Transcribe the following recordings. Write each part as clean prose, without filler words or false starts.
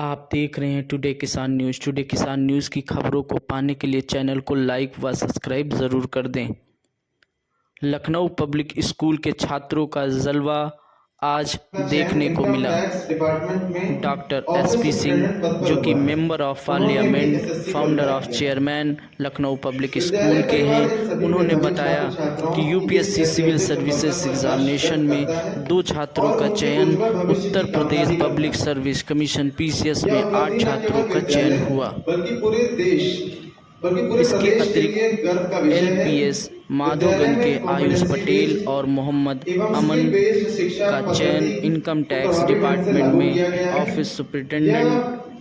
आप देख रहे हैं टुडे किसान न्यूज़। टुडे किसान न्यूज़ की खबरों को पाने के लिए चैनल को लाइक व सब्सक्राइब ज़रूर कर दें। लखनऊ पब्लिक स्कूल के छात्रों का जलवा आज देखने को मिला। डॉक्टर एसपी सिंह, जो कि member of parliament, founder of chairman Lucknow public school के हैं, उन्होंने बताया कि यूपीएससी सिविल सर्विसेज एग्जामिनेशन में 2 छात्रों का चयन, Uttar Pradesh public service commission PCS में 8 छात्रों का चयन हुआ। इसके अतिरिक्त एलपीएस माधोगंज के आयुष पटेल और मोहम्मद अमन का चयन इनकम टैक्स डिपार्टमेंट में ऑफिस सुपरिटेंडेंट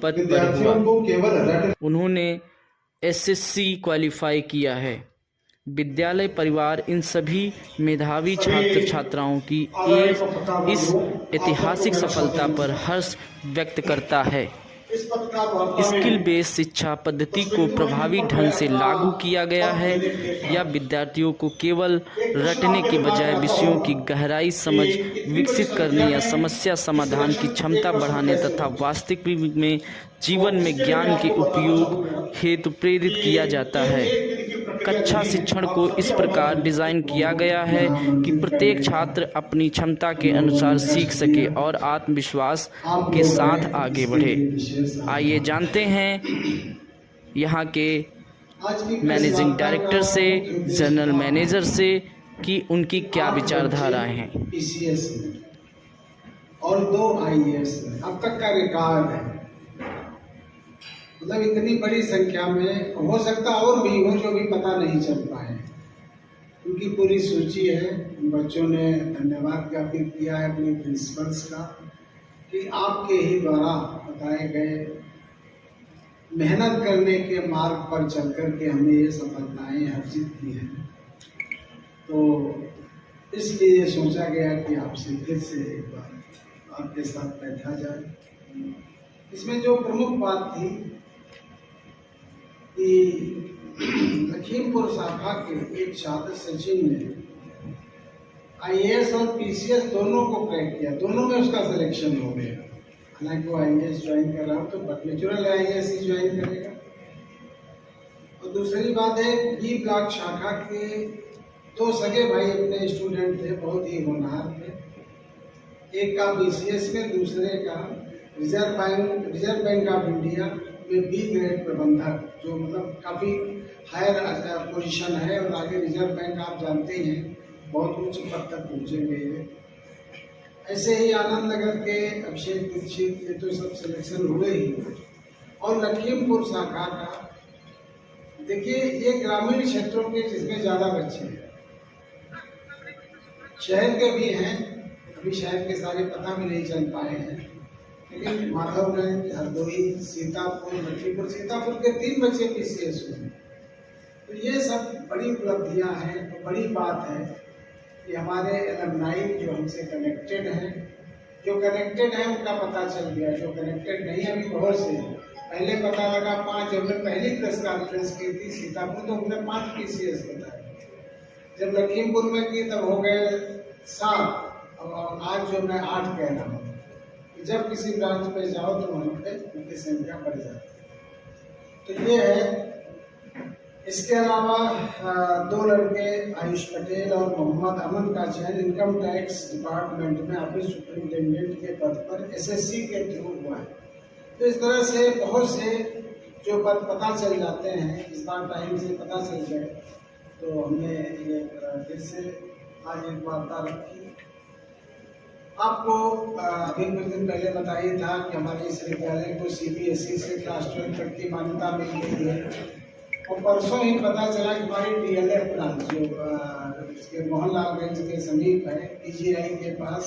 पद पर हुआ। उन्होंने एसएससी क्वालिफाई किया है। विद्यालय परिवार इन सभी मेधावी छात्र छात्राओं की इस ऐतिहासिक सफलता पर हर्ष व्यक्त करता है। स्किल बेस्ड शिक्षा पद्धति को प्रभावी ढंग से लागू किया गया है या विद्यार्थियों को केवल रटने के बजाय विषयों की गहराई समझ विकसित करने या समस्या समाधान की क्षमता बढ़ाने तथा वास्तविक में जीवन में ज्ञान के उपयोग हेतु प्रेरित किया जाता है। कक्षा शिक्षण को इस प्रकार डिज़ाइन किया गया है कि प्रत्येक छात्र अपनी क्षमता के अनुसार सीख सके और आत्मविश्वास के साथ आगे बढ़े। आइए जानते हैं यहाँ के मैनेजिंग डायरेक्टर से, जनरल मैनेजर से कि उनकी क्या विचारधाराएं हैं। और 2 IAS अब तक का रिकॉर्ड है। मतलब इतनी बड़ी संख्या में, हो सकता और भी हो जो भी पता नहीं चल पाए। उनकी पूरी सूची है। बच्चों ने धन्यवाद ज्ञापित किया है अपने प्रिंसिपल्स का कि आपके ही द्वारा बताए गए मेहनत करने के मार्ग पर चल कर के हमें ये सफलताएं अर्जित की हैं। तो इसलिए सोचा गया कि आपसे फिर से एक बार आपके साथ बैठा जाए। इसमें जो प्रमुख बात थी कि लखीमपुर शाखा के एक छात्र सचिन ने IAS और PCS दोनों को क्रैक किया, दोनों में उसका सिलेक्शन हो गया। हालांकि वो IAS ज्वाइन कर रहा हो तो but natural IAS he join करेगा। और दूसरी बात है, बी ब्लॉक शाखा के 2 सगे भाई अपने स्टूडेंट थे, बहुत ही होनहार थे। एक का BCS में, दूसरे का रिजर्व बैंक ऑफ इंडिया में B ग्रेड प्रबंधक, जो मतलब काफ़ी हायर पोजीशन है। और आगे रिजर्व बैंक आप जानते हैं बहुत उच्च पद तक पहुँचेंगे ये। ऐसे ही आनंद नगर के अभिषेक दीक्षित, ये तो सब सिलेक्शन हुए ही। और लखीमपुर शाखा का देखिए, ये ग्रामीण क्षेत्रों के जिसमें ज़्यादा बच्चे हैं, शहर के भी हैं, अभी शहर के सारे पता भी नहीं चल पाए हैं, लेकिन माधवगंज, हरदोई, सीतापुर, लखीमपुर, सीतापुर के 3 बच्चे PCS हुए। तो ये सब बड़ी उपलब्धियां हैं। तो बड़ी बात है कि हमारे एलमनाई जो हमसे कनेक्टेड हैं, जो कनेक्टेड हैं उनका पता चल गया, जो कनेक्टेड नहीं है अभी बहुत से पहले पता लगा। 5 जब हमने पहली प्रेस कॉन्फ्रेंस की थी सीतापुर तो हमने 5 PCS बताया। जब लखीमपुर में की तब हो गए 7 और आज जो मैं 8 कह रहा हूँ। जब किसी ब्रांच पे जाओ तो वहाँ पे उनकी संख्या बढ़ जाती है। तो ये है। इसके अलावा 2 लड़के आयुष पटेल और मोहम्मद अमन का चयन इनकम टैक्स डिपार्टमेंट में ऑफिस सुपरिटेंडेंट के पद पर SSC के थ्रू हुआ है। तो इस तरह से बहुत से जो पद पता चल जाते हैं, इस बार टाइम से पता चल गए। तो हमने ये फिर से आज एक वार्ता रखी। आपको अभी कुछ दिन पहले बताया था कि हमारे इस विद्यालय को CBSE से क्लास 12 तक की मान्यता मिल गई है। और परसों ही पता चला कि हमारी DLF ब्रांच जो इसके मोहनलालगंज के समीप है, PGI के पास,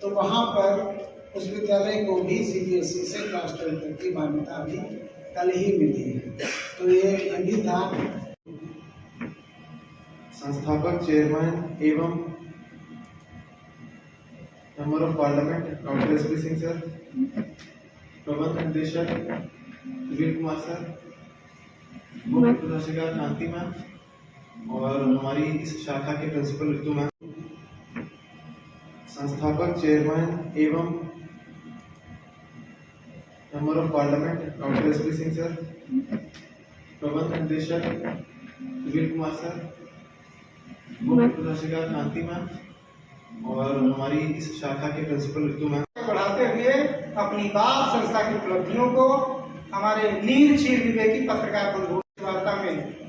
तो वहाँ पर उस विद्यालय को भी CBSE से क्लास 12 तक की मान्यता भी कल ही मिली है। तो ये भी था। संस्थापक चेयरमैन एवं member of parliament doctor SP Singh sir, प्रबंध निदेशक सुधीर कुमार सर, मुख्य प्रशासिका कांति मैम और हमारी इस शाखा के प्रिंसिपल ऋतु मैम, संस्थापक चेयरमैन एवं member of parliament doctor S P Singh sir, प्रबंध निदेशक सुवीर कुमार सर, मुख्य प्रशासिका कांति मैम और हमारी इस शाखा के प्रिंसिपल ऋतु मैम। बढ़ाते हुए अपनी बात संस्था की उपलब्धियों को हमारे नीर चीर विवेकी पत्रकार बंधुओं की वार्ता में